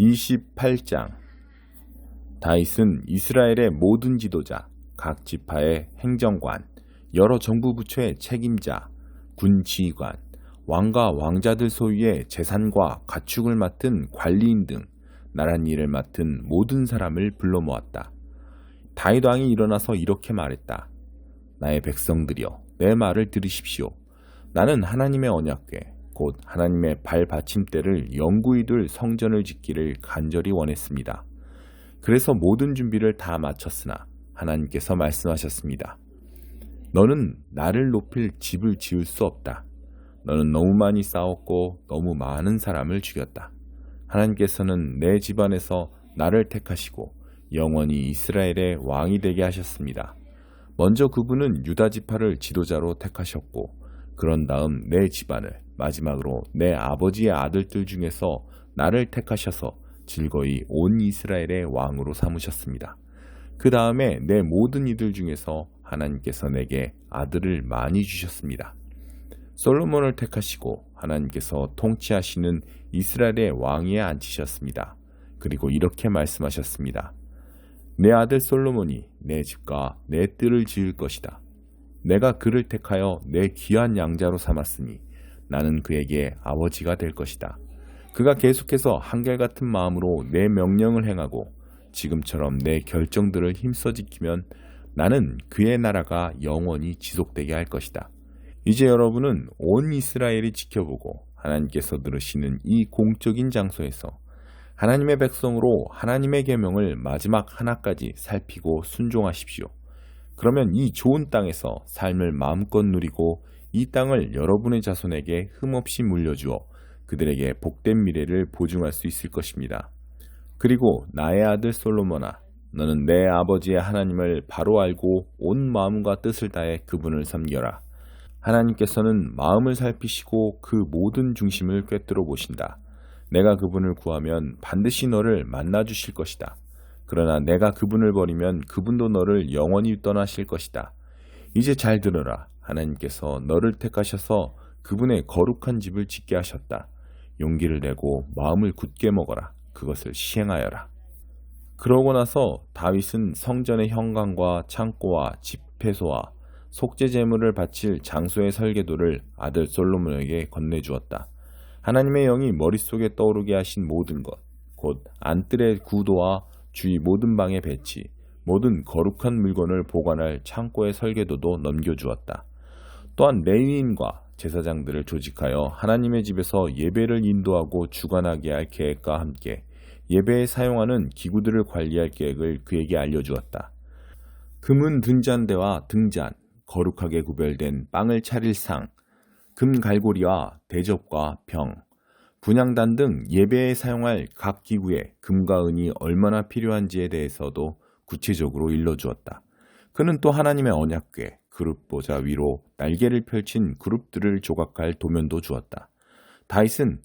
28장. 다윗은 이스라엘의 모든 지도자, 각 지파의 행정관, 여러 정부 부처의 책임자, 군 지휘관, 왕과 왕자들 소유의 재산과 가축을 맡은 관리인 등 나란 일을 맡은 모든 사람을 불러 모았다. 다윗 왕이 일어나서 이렇게 말했다. 나의 백성들이여, 내 말을 들으십시오. 나는 하나님의 언약궤, 곧 하나님의 발받침대를 영구히 둘 성전을 짓기를 간절히 원했습니다. 그래서 모든 준비를 다 마쳤으나 하나님께서 말씀하셨습니다. 너는 나를 높일 집을 지을 수 없다. 너는 너무 많이 싸웠고 너무 많은 사람을 죽였다. 하나님께서는 내 집안에서 나를 택하시고 영원히 이스라엘의 왕이 되게 하셨습니다. 먼저 그분은 유다 지파를 지도자로 택하셨고 그런 다음 내 집안을, 마지막으로 내 아버지의 아들들 중에서 나를 택하셔서 즐거이 온 이스라엘의 왕으로 삼으셨습니다. 그 다음에 내 모든 이들 중에서 하나님께서 내게 아들을 많이 주셨습니다. 솔로몬을 택하시고 하나님께서 통치하시는 이스라엘의 왕위에 앉히셨습니다. 그리고 이렇게 말씀하셨습니다. 내 아들 솔로몬이 내 집과 내 뜰을 지을 것이다. 내가 그를 택하여 내 귀한 양자로 삼았으니 나는 그에게 아버지가 될 것이다. 그가 계속해서 한결같은 마음으로 내 명령을 행하고 지금처럼 내 결정들을 힘써 지키면 나는 그의 나라가 영원히 지속되게 할 것이다. 이제 여러분은 온 이스라엘이 지켜보고 하나님께서 들으시는 이 공적인 장소에서 하나님의 백성으로 하나님의 계명을 마지막 하나까지 살피고 순종하십시오. 그러면 이 좋은 땅에서 삶을 마음껏 누리고 이 땅을 여러분의 자손에게 흠없이 물려주어 그들에게 복된 미래를 보증할 수 있을 것입니다. 그리고 나의 아들 솔로몬아, 너는 내 아버지의 하나님을 바로 알고 온 마음과 뜻을 다해 그분을 섬겨라. 하나님께서는 마음을 살피시고 그 모든 중심을 꿰뚫어 보신다. 내가 그분을 구하면 반드시 너를 만나 주실 것이다. 그러나 내가 그분을 버리면 그분도 너를 영원히 떠나실 것이다. 이제 잘 들어라. 하나님께서 너를 택하셔서 그분의 거룩한 집을 짓게 하셨다. 용기를 내고 마음을 굳게 먹어라. 그것을 시행하여라. 그러고 나서 다윗은 성전의 현관과 창고와 집회소와 속죄 제물을 바칠 장소의 설계도를 아들 솔로몬에게 건네주었다. 하나님의 영이 머릿속에 떠오르게 하신 모든 것, 곧 안뜰의 구도와 주위 모든 방의 배치, 모든 거룩한 물건을 보관할 창고의 설계도도 넘겨주었다. 또한 레위인과 제사장들을 조직하여 하나님의 집에서 예배를 인도하고 주관하게 할 계획과 함께 예배에 사용하는 기구들을 관리할 계획을 그에게 알려주었다. 금은 등잔대와 등잔, 거룩하게 구별된 빵을 차릴 상, 금 갈고리와 대접과 병, 분향단 등 예배에 사용할 각 기구에 금과 은이 얼마나 필요한지에 대해서도 구체적으로 일러주었다. 그는 또 하나님의 언약궤, 그룹 보좌 위로 날개를 펼친 그룹들을 조각할 도면도 주었다. 다윗은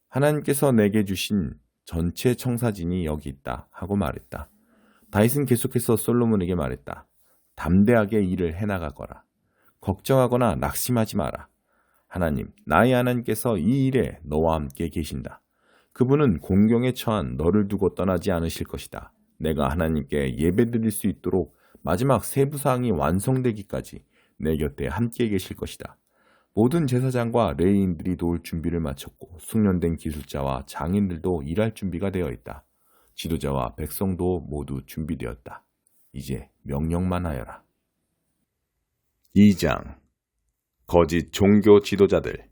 하나님께서 내게 주신 전체 청사진이 여기 있다 하고 말했다. 다윗은 계속해서 솔로몬에게 말했다. 담대하게 일을 해나가거라. 걱정하거나 낙심하지 마라. 하나님, 나의 하나님께서 이 일에 너와 함께 계신다. 그분은 공경에 처한 너를 두고 떠나지 않으실 것이다. 내가 하나님께 예배드릴 수 있도록 마지막 세부사항이 완성되기까지 내 곁에 함께 계실 것이다. 모든 제사장과 레위인들이 도울 준비를 마쳤고 숙련된 기술자와 장인들도 일할 준비가 되어 있다. 지도자와 백성도 모두 준비되었다. 이제 명령만 하여라. 2장. 거짓 종교 지도자들.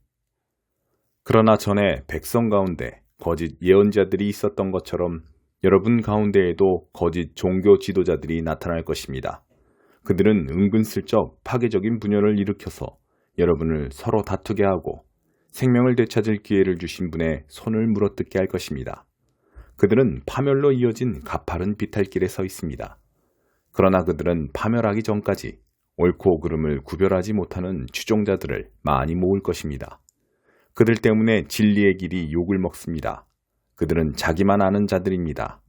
그러나 전에 백성 가운데 거짓 예언자들이 있었던 것처럼 여러분 가운데에도 거짓 종교 지도자들이 나타날 것입니다. 그들은 은근슬쩍 파괴적인 분열을 일으켜서 여러분을 서로 다투게 하고 생명을 되찾을 기회를 주신 분의 손을 물어뜯게 할 것입니다. 그들은 파멸로 이어진 가파른 비탈길에 서 있습니다. 그러나 그들은 파멸하기 전까지 옳고 그름을 구별하지 못하는 추종자들을 많이 모을 것입니다. 그들 때문에 진리의 길이 욕을 먹습니다. 그들은 자기만 아는 자들입니다.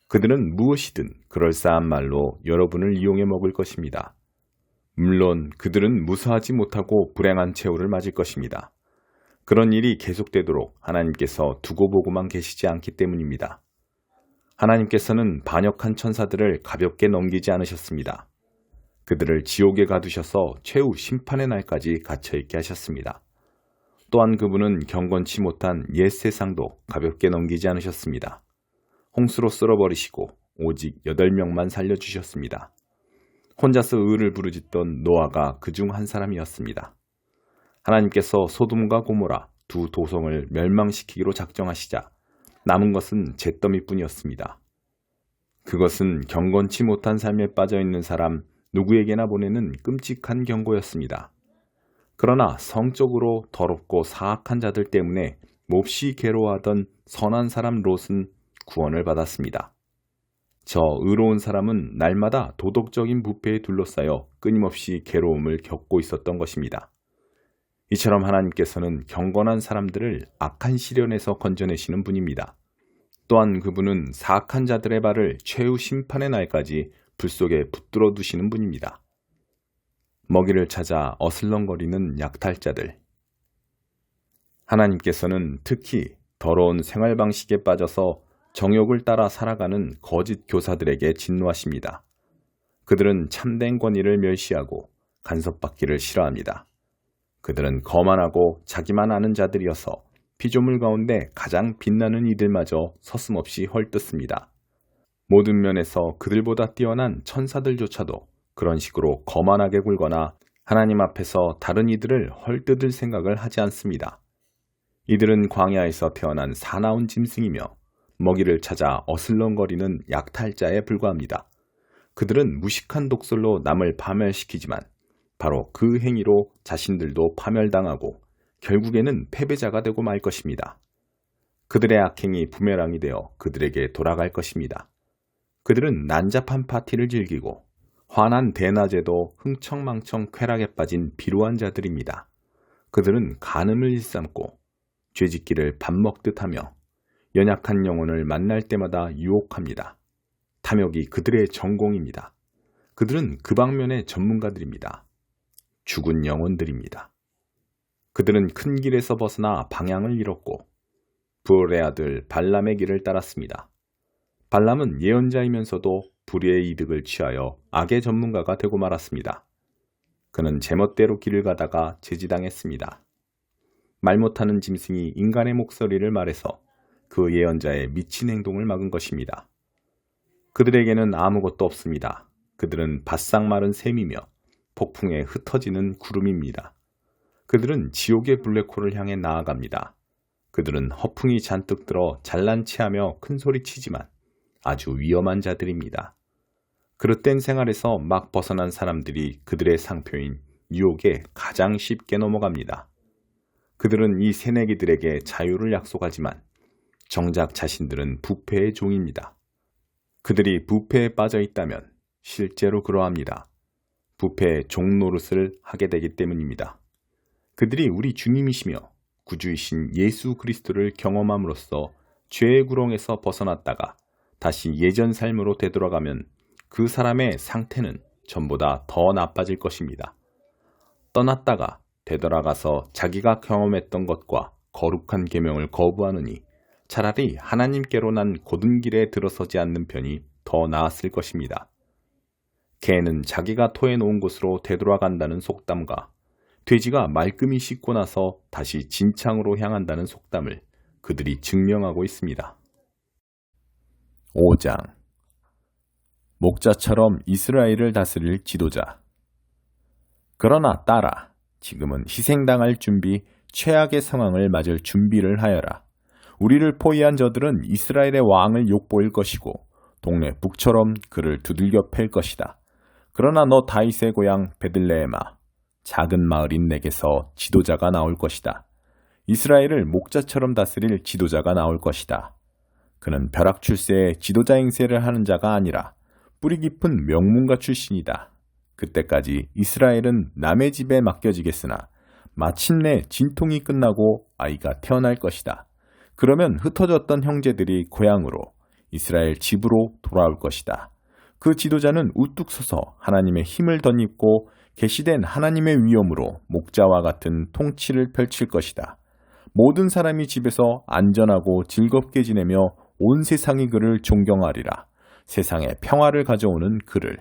그들은 무엇이든 그럴싸한 말로 여러분을 이용해 먹을 것입니다. 물론 그들은 무사하지 못하고 불행한 최후를 맞을 것입니다. 그런 일이 계속되도록 하나님께서 두고 보고만 계시지 않기 때문입니다. 하나님께서는 반역한 천사들을 가볍게 넘기지 않으셨습니다. 그들을 지옥에 가두셔서 최후 심판의 날까지 갇혀있게 하셨습니다. 또한 그분은 경건치 못한 옛 세상도 가볍게 넘기지 않으셨습니다. 홍수로 쓸어버리시고 오직 8명만 살려주셨습니다. 혼자서 의를 부르짖던 노아가 그중 한 사람이었습니다. 하나님께서 소돔과 고모라 두 도성을 멸망시키기로 작정하시자 남은 것은 잿더미뿐이었습니다. 그것은 경건치 못한 삶에 빠져있는 사람 누구에게나 보내는 끔찍한 경고였습니다. 그러나 성적으로 더럽고 사악한 자들 때문에 몹시 괴로워하던 선한 사람 롯은 구원을 받았습니다. 저 의로운 사람은 날마다 도덕적인 부패에 둘러싸여 끊임없이 괴로움을 겪고 있었던 것입니다. 이처럼 하나님께서는 경건한 사람들을 악한 시련에서 건져내시는 분입니다. 또한 그분은 사악한 자들의 발을 최후 심판의 날까지 불 속에 붙들어 두시는 분입니다. 먹이를 찾아 어슬렁거리는 약탈자들. 하나님께서는 특히 더러운 생활 방식에 빠져서 정욕을 따라 살아가는 거짓 교사들에게 진노하십니다. 그들은 참된 권위를 멸시하고 간섭받기를 싫어합니다. 그들은 거만하고 자기만 아는 자들이어서 피조물 가운데 가장 빛나는 이들마저 서슴없이 헐뜯습니다. 모든 면에서 그들보다 뛰어난 천사들조차도 그런 식으로 거만하게 굴거나 하나님 앞에서 다른 이들을 헐뜯을 생각을 하지 않습니다. 이들은 광야에서 태어난 사나운 짐승이며 먹이를 찾아 어슬렁거리는 약탈자에 불과합니다. 그들은 무식한 독설로 남을 파멸시키지만 바로 그 행위로 자신들도 파멸당하고 결국에는 패배자가 되고 말 것입니다. 그들의 악행이 부메랑이 되어 그들에게 돌아갈 것입니다. 그들은 난잡한 파티를 즐기고 환한 대낮에도 흥청망청 쾌락에 빠진 비루한 자들입니다. 그들은 간음을 일삼고 죄짓기를 밥 먹듯 하며 연약한 영혼을 만날 때마다 유혹합니다. 탐욕이 그들의 전공입니다. 그들은 그 방면의 전문가들입니다. 죽은 영혼들입니다. 그들은 큰 길에서 벗어나 방향을 잃었고 부올의 아들 발람의 길을 따랐습니다. 발람은 예언자이면서도 불의의 이득을 취하여 악의 전문가가 되고 말았습니다. 그는 제멋대로 길을 가다가 제지당했습니다. 말 못하는 짐승이 인간의 목소리를 말해서 그 예언자의 미친 행동을 막은 것입니다. 그들에게는 아무것도 없습니다. 그들은 바싹 마른 샘이며 폭풍에 흩어지는 구름입니다. 그들은 지옥의 블랙홀을 향해 나아갑니다. 그들은 허풍이 잔뜩 들어 잘난 체하며 큰소리치지만 아주 위험한 자들입니다. 그릇된 생활에서 막 벗어난 사람들이 그들의 상표인 유혹에 가장 쉽게 넘어갑니다. 그들은 이 새내기들에게 자유를 약속하지만 정작 자신들은 부패의 종입니다. 그들이 부패에 빠져 있다면 실제로 그러합니다. 부패의 종 노릇을 하게 되기 때문입니다. 그들이 우리 주님이시며 구주이신 예수 그리스도를 경험함으로써 죄의 구렁에서 벗어났다가 다시 예전 삶으로 되돌아가면 그 사람의 상태는 전보다 더 나빠질 것입니다. 떠났다가 되돌아가서 자기가 경험했던 것과 거룩한 계명을 거부하느니 차라리 하나님께로 난 곧은 길에 들어서지 않는 편이 더 나았을 것입니다. 개는 자기가 토해놓은 곳으로 되돌아간다는 속담과 돼지가 말끔히 씻고 나서 다시 진창으로 향한다는 속담을 그들이 증명하고 있습니다. 5장 목자처럼 이스라엘을 다스릴 지도자. 그러나 딸아, 지금은 희생당할 준비, 최악의 상황을 맞을 준비를 하여라. 우리를 포위한 저들은 이스라엘의 왕을 욕보일 것이고 동네 북처럼 그를 두들겨 팰 것이다. 그러나 너 다윗의 고향 베들레헴아, 작은 마을인 내게서 지도자가 나올 것이다. 이스라엘을 목자처럼 다스릴 지도자가 나올 것이다. 그는 벼락 출세에 지도자 행세를 하는 자가 아니라 뿌리 깊은 명문가 출신이다. 그때까지 이스라엘은 남의 집에 맡겨지겠으나 마침내 진통이 끝나고 아이가 태어날 것이다. 그러면 흩어졌던 형제들이 고향으로 이스라엘 집으로 돌아올 것이다. 그 지도자는 우뚝 서서 하나님의 힘을 덧입고 계시된 하나님의 위엄으로 목자와 같은 통치를 펼칠 것이다. 모든 사람이 집에서 안전하고 즐겁게 지내며 온 세상이 그를 존경하리라. 세상에 평화를 가져오는 그를.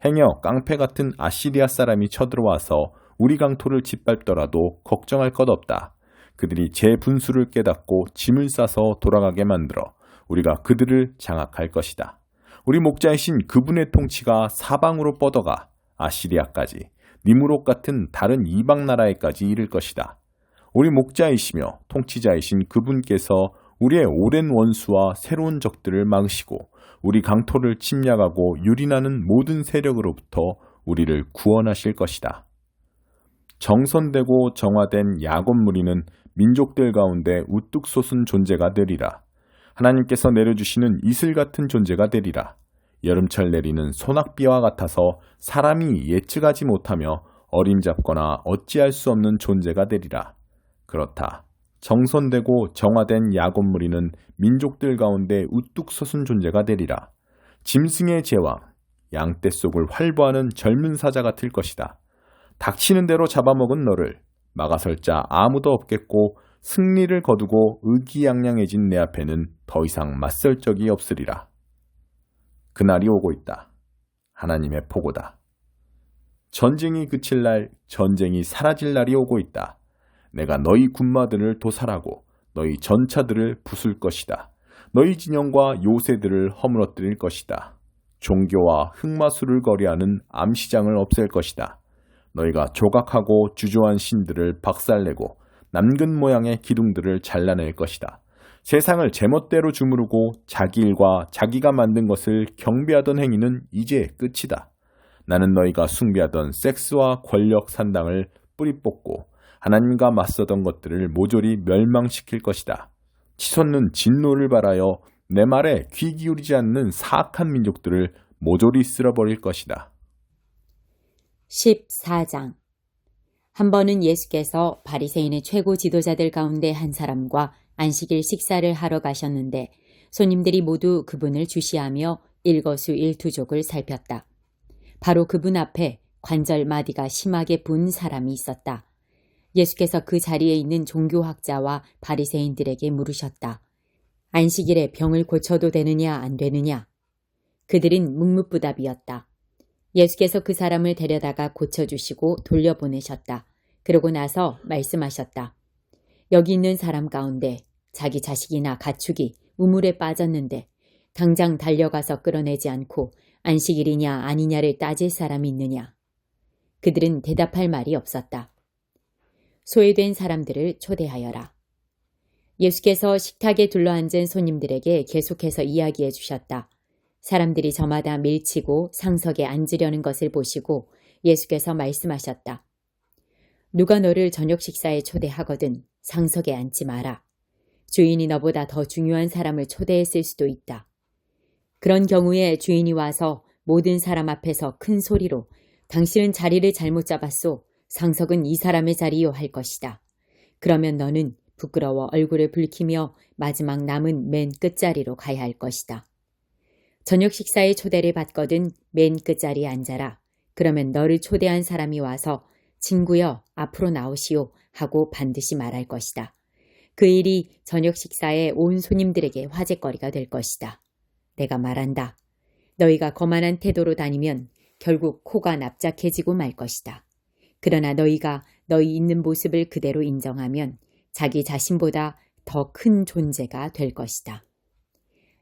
행여 깡패 같은 아시리아 사람이 쳐들어와서 우리 강토를 짓밟더라도 걱정할 것 없다. 그들이 제 분수를 깨닫고 짐을 싸서 돌아가게 만들어 우리가 그들을 장악할 것이다. 우리 목자이신 그분의 통치가 사방으로 뻗어가 아시리아까지, 니무롯 같은 다른 이방 나라에까지 이를 것이다. 우리 목자이시며 통치자이신 그분께서 우리의 오랜 원수와 새로운 적들을 막으시고 우리 강토를 침략하고 유린하는 모든 세력으로부터 우리를 구원하실 것이다. 정선되고 정화된 야곱 무리는 민족들 가운데 우뚝 솟은 존재가 되리라. 하나님께서 내려주시는 이슬 같은 존재가 되리라. 여름철 내리는 소낙비와 같아서 사람이 예측하지 못하며 어림잡거나 어찌할 수 없는 존재가 되리라. 그렇다. 정선되고 정화된 야곱 무리는 민족들 가운데 우뚝 솟은 존재가 되리라. 짐승의 제왕, 양떼 속을 활보하는 젊은 사자 같을 것이다. 닥치는 대로 잡아먹은 너를 막아설 자 아무도 없겠고 승리를 거두고 의기양양해진 내 앞에는 더 이상 맞설 적이 없으리라. 그날이 오고 있다. 하나님의 포고다. 전쟁이 그칠 날, 전쟁이 사라질 날이 오고 있다. 내가 너희 군마들을 도살하고 너희 전차들을 부술 것이다. 너희 진영과 요새들을 허물어뜨릴 것이다. 종교와 흑마술을 거래하는 암시장을 없앨 것이다. 너희가 조각하고 주저한 신들을 박살내고 남근 모양의 기둥들을 잘라낼 것이다. 세상을 제멋대로 주무르고 자기 일과 자기가 만든 것을 경배하던 행위는 이제 끝이다. 나는 너희가 숭배하던 섹스와 권력 산당을 뿌리 뽑고 하나님과 맞서던 것들을 모조리 멸망시킬 것이다. 치솟는 진노를 발하여 내 말에 귀 기울이지 않는 사악한 민족들을 모조리 쓸어버릴 것이다. 14장. 한 번은 예수께서 바리새인의 최고 지도자들 가운데 한 사람과 안식일 식사를 하러 가셨는데 손님들이 모두 그분을 주시하며 일거수일투족을 살폈다. 바로 그분 앞에 관절 마디가 심하게 분 사람이 있었다. 예수께서 그 자리에 있는 종교학자와 바리새인들에게 물으셨다. 안식일에 병을 고쳐도 되느냐 안 되느냐? 그들은 묵묵부답이었다. 예수께서 그 사람을 데려다가 고쳐주시고 돌려보내셨다. 그러고 나서 말씀하셨다. 여기 있는 사람 가운데 자기 자식이나 가축이 우물에 빠졌는데 당장 달려가서 끌어내지 않고 안식일이냐 아니냐를 따질 사람이 있느냐? 그들은 대답할 말이 없었다. 소외된 사람들을 초대하여라. 예수께서 식탁에 둘러앉은 손님들에게 계속해서 이야기해 주셨다. 사람들이 저마다 밀치고 상석에 앉으려는 것을 보시고 예수께서 말씀하셨다. 누가 너를 저녁 식사에 초대하거든 상석에 앉지 마라. 주인이 너보다 더 중요한 사람을 초대했을 수도 있다. 그런 경우에 주인이 와서 모든 사람 앞에서 큰 소리로 당신은 자리를 잘못 잡았소. 상석은 이 사람의 자리요 할 것이다. 그러면 너는 부끄러워 얼굴을 붉히며 마지막 남은 맨 끝자리로 가야 할 것이다. 저녁 식사에 초대를 받거든 맨 끝자리에 앉아라. 그러면 너를 초대한 사람이 와서 친구여 앞으로 나오시오 하고 반드시 말할 것이다. 그 일이 저녁 식사에 온 손님들에게 화제거리가 될 것이다. 내가 말한다. 너희가 거만한 태도로 다니면 결국 코가 납작해지고 말 것이다. 그러나 너희가 너희 있는 모습을 그대로 인정하면 자기 자신보다 더 큰 존재가 될 것이다.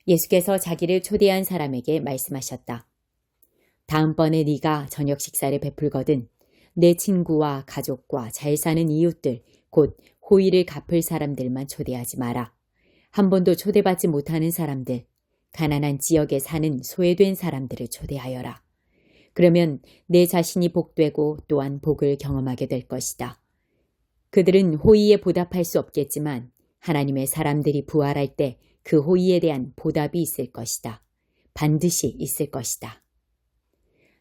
예수께서 자기를 초대한 사람에게 말씀하셨다. 다음번에 네가 저녁 식사를 베풀거든 내 친구와 가족과 잘 사는 이웃들, 곧 호의를 갚을 사람들만 초대하지 마라. 한 번도 초대받지 못하는 사람들, 가난한 지역에 사는 소외된 사람들을 초대하여라. 그러면 내 자신이 복되고 또한 복을 경험하게 될 것이다. 그들은 호의에 보답할 수 없겠지만 하나님의 사람들이 부활할 때 그 호의에 대한 보답이 있을 것이다. 반드시 있을 것이다.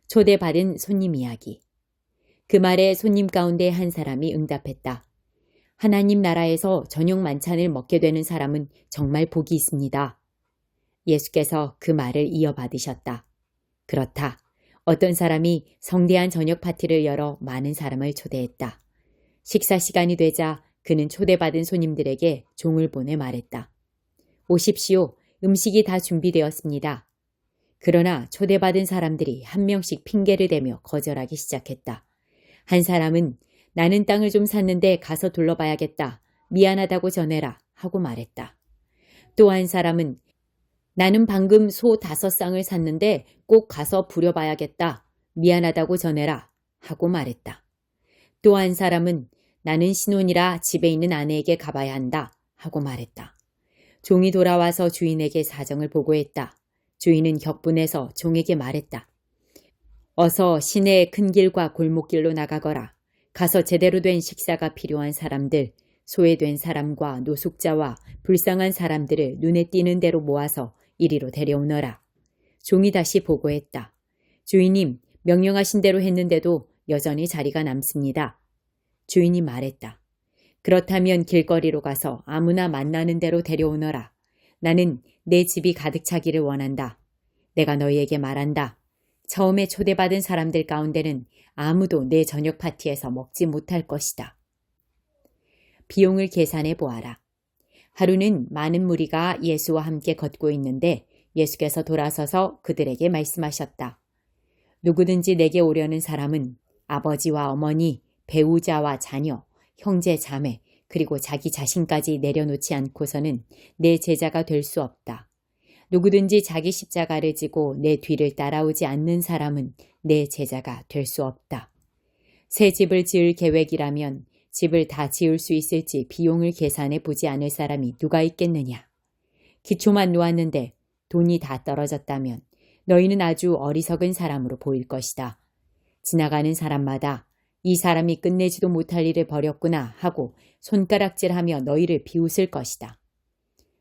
초대받은 손님 이야기. 그 말에 손님 가운데 한 사람이 응답했다. 하나님 나라에서 저녁 만찬을 먹게 되는 사람은 정말 복이 있습니다. 예수께서 그 말을 이어받으셨다. 그렇다. 어떤 사람이 성대한 저녁 파티를 열어 많은 사람을 초대했다. 식사 시간이 되자 그는 초대받은 손님들에게 종을 보내 말했다. 오십시오. 음식이 다 준비되었습니다. 그러나 초대받은 사람들이 한 명씩 핑계를 대며 거절하기 시작했다. 한 사람은 나는 땅을 좀 샀는데 가서 둘러봐야겠다. 미안하다고 전해라 하고 말했다. 또 한 사람은 나는 방금 소 5쌍을 샀는데 꼭 가서 부려봐야겠다. 미안하다고 전해라 하고 말했다. 또 한 사람은 나는 신혼이라 집에 있는 아내에게 가봐야 한다 하고 말했다. 종이 돌아와서 주인에게 사정을 보고했다. 주인은 격분해서 종에게 말했다. 어서 시내의 큰 길과 골목길로 나가거라. 가서 제대로 된 식사가 필요한 사람들, 소외된 사람과 노숙자와 불쌍한 사람들을 눈에 띄는 대로 모아서 이리로 데려오너라. 종이 다시 보고했다. 주인님, 명령하신 대로 했는데도 여전히 자리가 남습니다. 주인이 말했다. 그렇다면 길거리로 가서 아무나 만나는 대로 데려오너라. 나는 내 집이 가득 차기를 원한다. 내가 너희에게 말한다. 처음에 초대받은 사람들 가운데는 아무도 내 저녁 파티에서 먹지 못할 것이다. 비용을 계산해 보아라. 하루는 많은 무리가 예수와 함께 걷고 있는데 예수께서 돌아서서 그들에게 말씀하셨다. 누구든지 내게 오려는 사람은 아버지와 어머니, 배우자와 자녀, 형제 자매, 그리고 자기 자신까지 내려놓지 않고서는 내 제자가 될 수 없다. 누구든지 자기 십자가를 지고 내 뒤를 따라오지 않는 사람은 내 제자가 될 수 없다. 새 집을 지을 계획이라면 집을 다 지을 수 있을지 비용을 계산해 보지 않을 사람이 누가 있겠느냐. 기초만 놓았는데 돈이 다 떨어졌다면 너희는 아주 어리석은 사람으로 보일 것이다. 지나가는 사람마다 이 사람이 끝내지도 못할 일을 벌였구나 하고 손가락질하며 너희를 비웃을 것이다.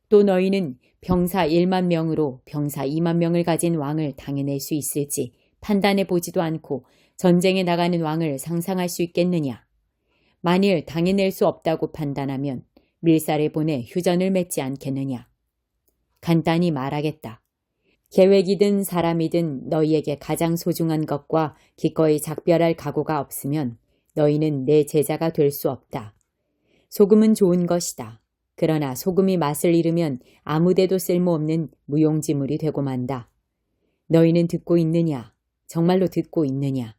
또 너희는 병사 1만 명으로 병사 2만 명을 가진 왕을 당해낼 수 있을지 판단해 보지도 않고 전쟁에 나가는 왕을 상상할 수 있겠느냐. 만일 당해낼 수 없다고 판단하면 밀사를 보내 휴전을 맺지 않겠느냐. 간단히 말하겠다. 계획이든 사람이든 너희에게 가장 소중한 것과 기꺼이 작별할 각오가 없으면 너희는 내 제자가 될 수 없다. 소금은 좋은 것이다. 그러나 소금이 맛을 잃으면 아무데도 쓸모없는 무용지물이 되고 만다. 너희는 듣고 있느냐? 정말로 듣고 있느냐?